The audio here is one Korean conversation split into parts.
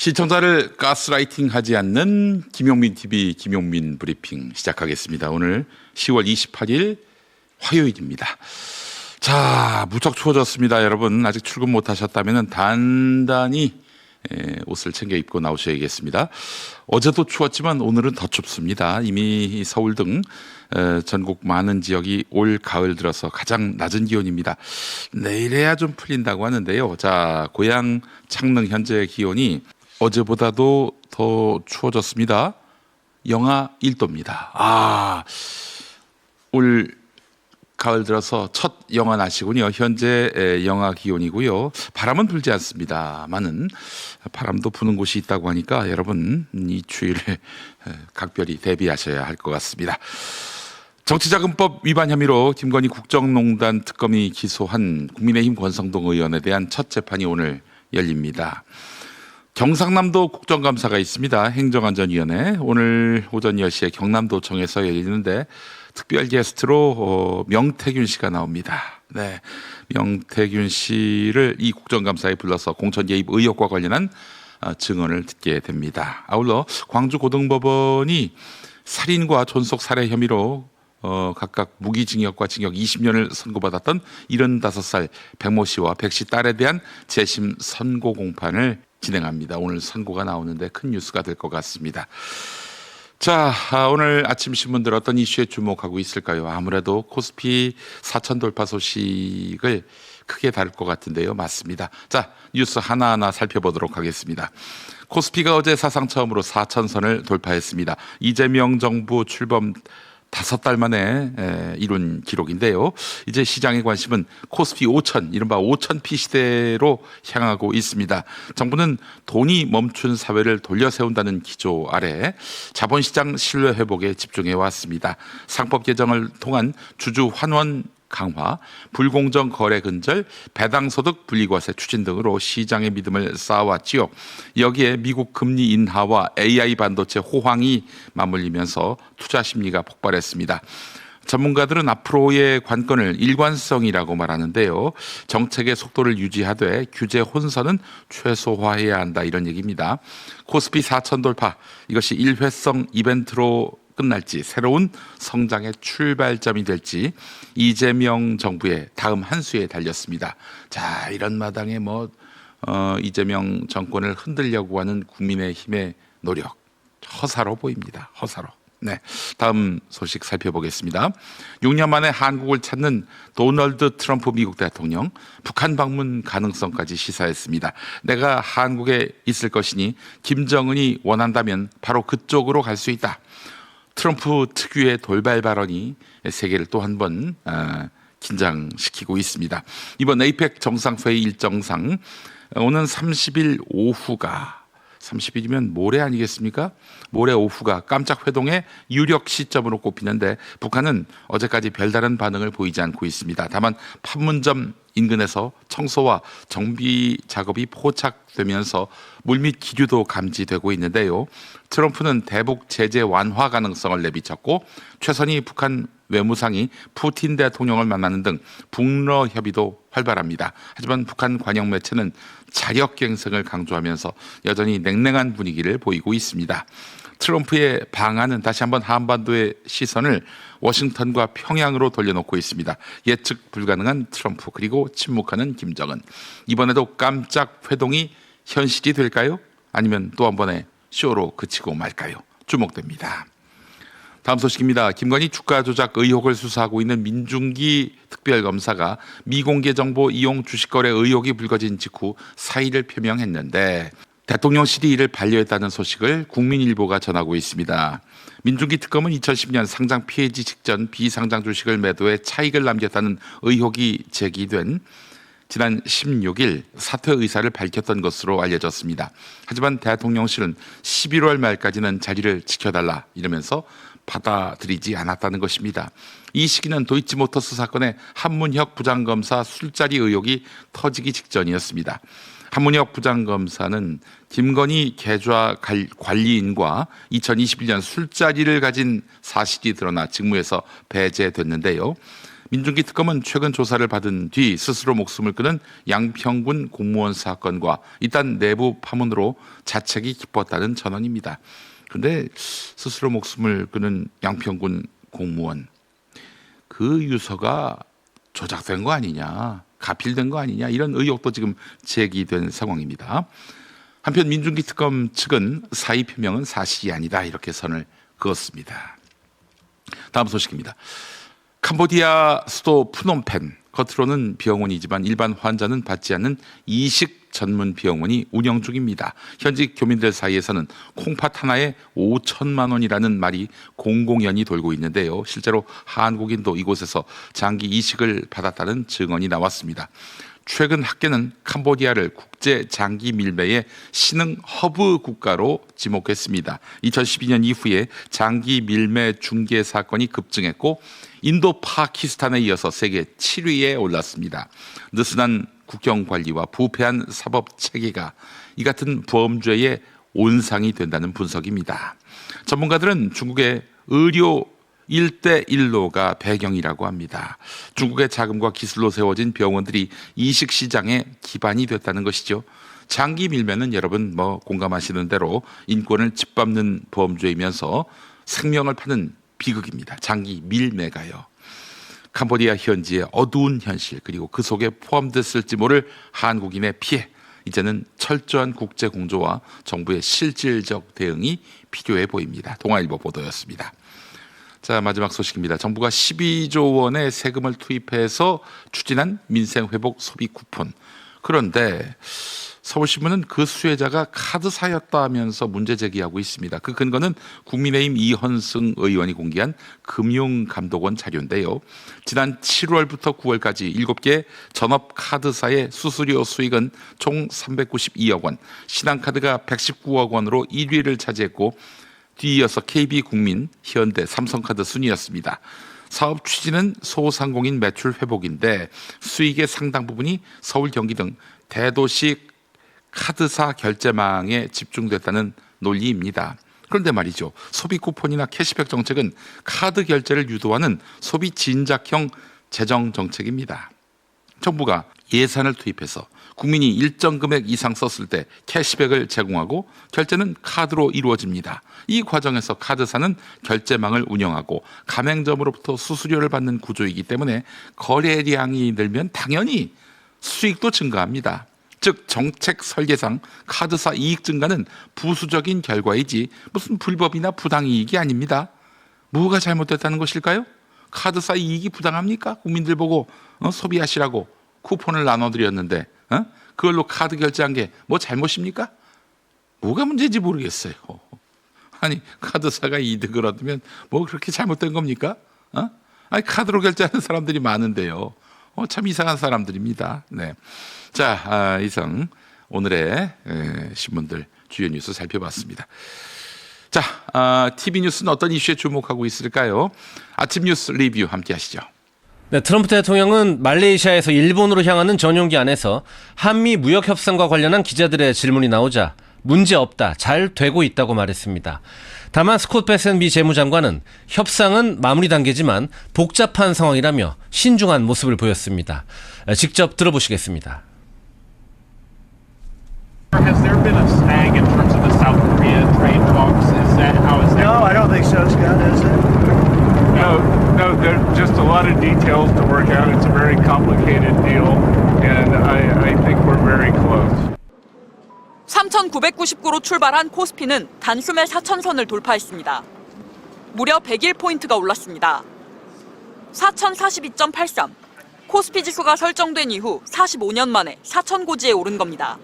시청자를 가스라이팅하지 않는 김용민 TV 김용민 브리핑 시작하겠습니다. 오늘 10월 28일 화요일입니다. 자, 무척 추워졌습니다. 여러분 아직 출근 못하셨다면 단단히 옷을 챙겨 입고 나오셔야겠습니다. 어제도 추웠지만 오늘은 더 춥습니다. 이미 서울 등 전국 많은 지역이 올 가을 들어서 가장 낮은 기온입니다. 내일에야 좀 풀린다고 하는데요. 자, 고향 창릉 현재 기온이 어제보다도 더 추워졌습니다. 영하 1도입니다. 올 가을 들어서 첫 영하 날씨군요. 현재 영하 기온이고요. 바람은 불지 않습니다만은 바람도 부는 곳이 있다고 하니까 여러분 이 추위를 각별히 대비하셔야 할 것 같습니다. 정치자금법 위반 혐의로 김건희 국정농단 특검이 기소한 국민의힘 권성동 의원에 대한 첫 재판이 오늘 열립니다. 경상남도 국정감사가 있습니다. 행정안전위원회 오늘 오전 10시에 경남도청에서 열리는데 특별 게스트로 명태균 씨가 나옵니다. 네, 명태균 씨를 이 국정감사에 불러서 공천 개입 의혹과 관련한 증언을 듣게 됩니다. 아울러 광주고등법원이 살인과 존속 살해 혐의로 각각 무기징역과 징역 20년을 선고받았던 75살 백모 씨와 백 씨 딸에 대한 재심 선고 공판을 진행합니다. 오늘 선고가 나오는데 큰 뉴스가 될 것 같습니다. 자, 오늘 아침 신문들 어떤 이슈에 주목하고 있을까요? 아무래도 코스피 4천 돌파 소식을 크게 다룰 것 같은데요. 맞습니다. 자, 뉴스 하나하나 살펴보도록 하겠습니다. 코스피가 어제 사상 처음으로 4천선을 돌파했습니다. 이재명 정부 출범 5달 만에 이룬 기록인데요. 이제 시장의 관심은 코스피 5천, 이른바 5,000피 시대로 향하고 있습니다. 정부는 돈이 멈춘 사회를 돌려 세운다는 기조 아래 자본시장 신뢰 회복에 집중해 왔습니다. 상법 개정을 통한 주주 환원 강화, 불공정 거래 근절, 배당소득 분리과세 추진 등으로 시장의 믿음을 쌓아왔지요. 여기에 미국 금리 인하와 AI 반도체 호황이 맞물리면서 투자 심리가 폭발했습니다. 전문가들은 앞으로의 관건을 일관성이라고 말하는데요. 정책의 속도를 유지하되 규제 혼선은 최소화해야 한다, 이런 얘기입니다. 코스피 4천 돌파, 이것이 일회성 이벤트로 끝날지 새로운 성장의 출발점이 될지 이재명 정부의 다음 한 수에 달렸습니다. 자, 이런 마당에 이재명 정권을 흔들려고 하는 국민의힘의 노력 허사로 보입니다. 허사로. 네, 다음 소식 살펴보겠습니다. 6년 만에 한국을 찾는 도널드 트럼프 미국 대통령, 북한 방문 가능성까지 시사했습니다. 내가 한국에 있을 것이니 김정은이 원한다면 바로 그쪽으로 갈 수 있다. 트럼프 특유의 돌발 발언이 세계를 또 한 번 긴장시키고 있습니다. 이번 에이펙 정상회의 일정상 오는 30일 오후가 30일이면 모레 아니겠습니까? 모레 오후가 깜짝 회동의 유력 시점으로 꼽히는데 북한은 어제까지 별다른 반응을 보이지 않고 있습니다. 다만 판문점 인근에서 청소와 정비 작업이 포착되면서 물밑 기류도 감지되고 있는데요. 트럼프는 대북 제재 완화 가능성을 내비쳤고 최선희 북한 외무상이 푸틴 대통령을 만나는 등 북러 협의도 활발합니다. 하지만 북한 관영 매체는 자력갱생을 강조하면서 여전히 냉랭한 분위기를 보이고 있습니다. 트럼프의 방안은 다시 한번 한반도의 시선을 워싱턴과 평양으로 돌려놓고 있습니다. 예측 불가능한 트럼프, 그리고 침묵하는 김정은. 이번에도 깜짝 회동이 현실이 될까요? 아니면 또 한 번의 쇼로 그치고 말까요? 주목됩니다. 다음 소식입니다. 김건희 주가 조작 의혹을 수사하고 있는 민중기 특별검사가 미공개 정보 이용 주식거래 의혹이 불거진 직후 사의를 표명했는데 대통령실이 이를 반려했다는 소식을 국민일보가 전하고 있습니다. 민중기 특검은 2010년 상장 폐지 직전 비상장 주식을 매도해 차익을 남겼다는 의혹이 제기된 지난 16일 사퇴 의사를 밝혔던 것으로 알려졌습니다. 하지만 대통령실은 11월 말까지는 자리를 지켜달라 이러면서 받아들이지 않았다는 것입니다. 이 시기는 도이치모터스 사건의 한문혁 부장검사 술자리 의혹이 터지기 직전이었습니다. 한문혁 부장검사는 김건희 계좌 관리인과 2021년 술자리를 가진 사실이 드러나 직무에서 배제됐는데요. 민중기 특검은 최근 조사를 받은 뒤 스스로 목숨을 끊은 양평군 공무원 사건과 이딴 내부 파문으로 자책이 깊었다는 전언입니다. 그런데 스스로 목숨을 끊은 양평군 공무원, 그 유서가 조작된 거 아니냐, 가필된 거 아니냐, 이런 의혹도 지금 제기된 상황입니다. 한편 민중기 특검 측은 사의 표명은 사실이 아니다, 이렇게 선을 그었습니다. 다음 소식입니다. 캄보디아 수도 프놈펜, 겉으로는 병원이지만 일반 환자는 받지 않는 이식 전문 병원이 운영 중입니다. 현지 교민들 사이에서는 콩팥 하나에 5천만 원이라는 말이 공공연히 돌고 있는데요. 실제로 한국인도 이곳에서 장기 이식을 받았다는 증언이 나왔습니다. 최근 학계는 캄보디아를 국제 장기 밀매의 신흥 허브 국가로 지목했습니다. 2012년 이후에 장기 밀매 중개 사건이 급증했고 인도 파키스탄에 이어서 세계 7위에 올랐습니다. 느슨한 국경 관리와 부패한 사법 체계가 이 같은 범죄의 온상이 된다는 분석입니다. 전문가들은 중국의 의료 1대1로가 배경이라고 합니다. 중국의 자금과 기술로 세워진 병원들이 이식 시장의 기반이 됐다는 것이죠. 장기 밀매는 여러분 공감하시는 대로 인권을 짓밟는 범죄이면서 생명을 파는 비극입니다. 장기 밀매가요. 캄보디아 현지의 어두운 현실, 그리고 그 속에 포함됐을지 모를 한국인의 피해, 이제는 철저한 국제 공조와 정부의 실질적 대응이 필요해 보입니다. 동아일보 보도였습니다. 자, 마지막 소식입니다. 정부가 12조 원의 세금을 투입해서 추진한 민생회복 소비 쿠폰. 그런데 서울신문은 그 수혜자가 카드사였다면서 문제 제기하고 있습니다. 그 근거는 국민의힘 이현승 의원이 공개한 금융감독원 자료인데요. 지난 7월부터 9월까지 7개 전업카드사의 수수료 수익은 총 392억 원, 신한카드가 119억 원으로 1위를 차지했고 뒤이어서 KB국민, 현대, 삼성카드 순이었습니다. 사업 취지는 소상공인 매출 회복인데 수익의 상당 부분이 서울, 경기 등 대도시 카드사 결제망에 집중됐다는 논리입니다. 그런데 말이죠, 소비 쿠폰이나 캐시백 정책은 카드 결제를 유도하는 소비 진작형 재정 정책입니다. 정부가 예산을 투입해서 국민이 일정 금액 이상 썼을 때 캐시백을 제공하고 결제는 카드로 이루어집니다. 이 과정에서 카드사는 결제망을 운영하고 가맹점으로부터 수수료를 받는 구조이기 때문에 거래량이 늘면 당연히 수익도 증가합니다. 즉 정책 설계상 카드사 이익 증가는 부수적인 결과이지 무슨 불법이나 부당이익이 아닙니다. 뭐가 잘못됐다는 것일까요? 카드사 이익이 부당합니까? 국민들 보고 소비하시라고 쿠폰을 나눠드렸는데 그걸로 카드 결제한 게 뭐 잘못입니까? 뭐가 문제인지 모르겠어요. 아니 카드사가 이득을 얻으면 뭐 그렇게 잘못된 겁니까? 아니 카드로 결제하는 사람들이 많은데요. 참 이상한 사람들입니다. 네. 자, 이상 오늘의 신문들 주요 뉴스 살펴봤습니다. 자, TV 뉴스는 어떤 이슈에 주목하고 있을까요? 아침 뉴스 리뷰 함께 하시죠. 네, 트럼프 대통령은 말레이시아에서 일본으로 향하는 전용기 안에서 한미 무역 협상과 관련한 기자들의 질문이 나오자 문제 없다, 잘 되고 있다고 말했습니다. 다만 스콧 베센 미 재무장관은 협상은 마무리 단계지만 복잡한 상황이라며 신중한 모습을 보였습니다. 직접 들어보시겠습니다. Has there been a snag in terms of the South Korea trade talks? How is that? No, I don't think so, Scott, is it? No, there's just a lot of details to work out. It's a very complicated deal, and I think we're very close. 3,999로 출발한 코스피는 단숨에 4,000선을 돌파했습니다. 무려 101포인트가 올랐습니다. 4,042.83. 코스피 지수가 설정된 이후 45년 만에 4,000고지에 오른 겁니다.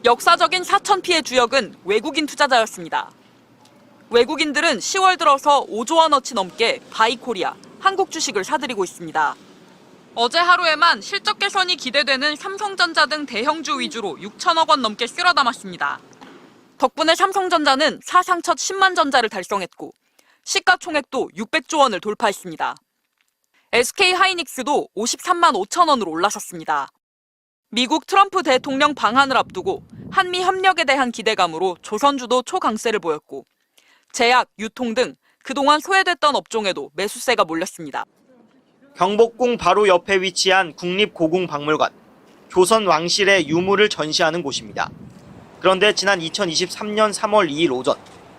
역사적인 4,000피의 주역은 외국인 투자자였습니다. 외국인들은 10월 들어서 5조 원어치 넘게 바이코리아, 한국 주식을 사들이고 있습니다. 어제 하루에만 실적 개선이 기대되는 삼성전자 등 대형주 위주로 6천억 원 넘게 쓸어 담았습니다. 덕분에 삼성전자는 사상 첫 10만 전자를 달성했고 시가총액도 600조 원을 돌파했습니다. SK하이닉스도 53만 5천 원으로 올라섰습니다. 미국 트럼프 대통령 방한을 앞두고 한미 협력에 대한 기대감으로 조선주도 초강세를 보였고 제약, 유통 등 그동안 소외됐던 업종에도 매수세가 몰렸습니다. 경복궁 바로 옆에 위치한 국립고궁박물관, 조선 왕실의 유물을 전시하는 곳입니다. 그런데 지난 2023년 3월 2일 오전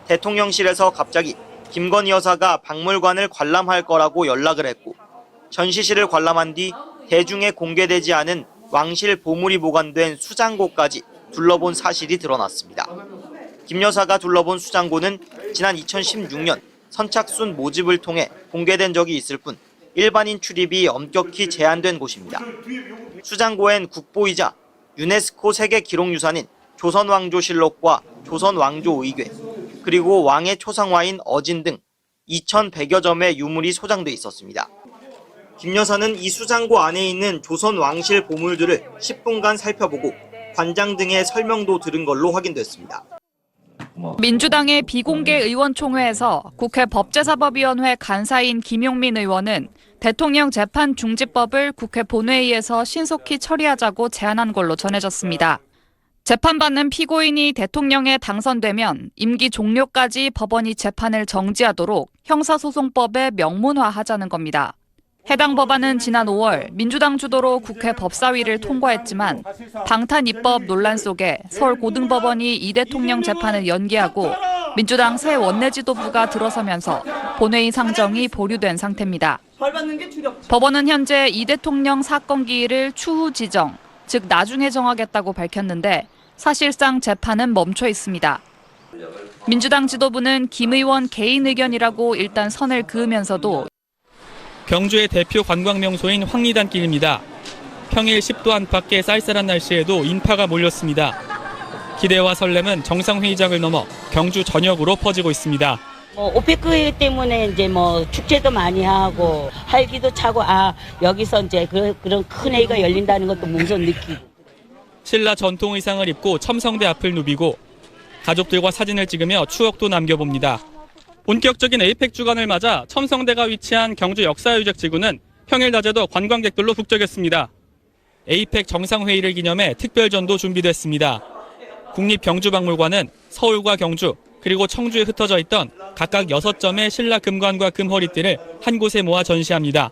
대통령실에서 갑자기 김건희 여사가 박물관을 관람할 거라고 연락을 했고 전시실을 관람한 뒤 대중에 공개되지 않은 왕실 보물이 보관된 수장고까지 둘러본 사실이 드러났습니다. 김 여사가 둘러본 수장고는 지난 2016년 선착순 모집을 통해 공개된 적이 있을 뿐 일반인 출입이 엄격히 제한된 곳입니다. 수장고엔 국보이자 유네스코 세계기록유산인 조선왕조실록과 조선왕조의궤, 그리고 왕의 초상화인 어진 등 2,100여 점의 유물이 소장돼 있었습니다. 김 여사는 이 수장고 안에 있는 조선 왕실 보물들을 10분간 살펴보고 관장 등의 설명도 들은 걸로 확인됐습니다. 민주당의 비공개 의원총회에서 국회 법제사법위원회 간사인 김용민 의원은 대통령 재판 중지법을 국회 본회의에서 신속히 처리하자고 제안한 걸로 전해졌습니다. 재판받는 피고인이 대통령에 당선되면 임기 종료까지 법원이 재판을 정지하도록 형사소송법에 명문화하자는 겁니다. 해당 법안은 지난 5월 민주당 주도로 국회 법사위를 통과했지만 방탄 입법 논란 속에 서울고등법원이 이 대통령 재판을 연기하고 민주당 새 원내지도부가 들어서면서 본회의 상정이 보류된 상태입니다. 법원은 현재 이 대통령 사건 기일을 추후 지정, 즉 나중에 정하겠다고 밝혔는데 사실상 재판은 멈춰 있습니다. 민주당 지도부는 김 의원 개인 의견이라고 일단 선을 그으면서도 경주의 대표 관광명소인 황리단길입니다. 평일 10도 안팎의 쌀쌀한 날씨에도 인파가 몰렸습니다. 기대와 설렘은 정상회의장을 넘어 경주 전역으로 퍼지고 있습니다. 오페크 때문에 이제 축제도 많이 하고 활기도 차고 여기서 이제 그런 큰 회의가 열린다는 것도 몸소 느끼고. 신라 전통 의상을 입고 첨성대 앞을 누비고 가족들과 사진을 찍으며 추억도 남겨봅니다. 본격적인 에이펙 주간을 맞아 첨성대가 위치한 경주 역사유적지구는 평일 낮에도 관광객들로 북적였습니다. 에이펙 정상회의를 기념해 특별전도 준비됐습니다. 국립경주박물관은 서울과 경주 그리고 청주에 흩어져 있던 각각 6점의 신라 금관과 금허리띠를 한 곳에 모아 전시합니다.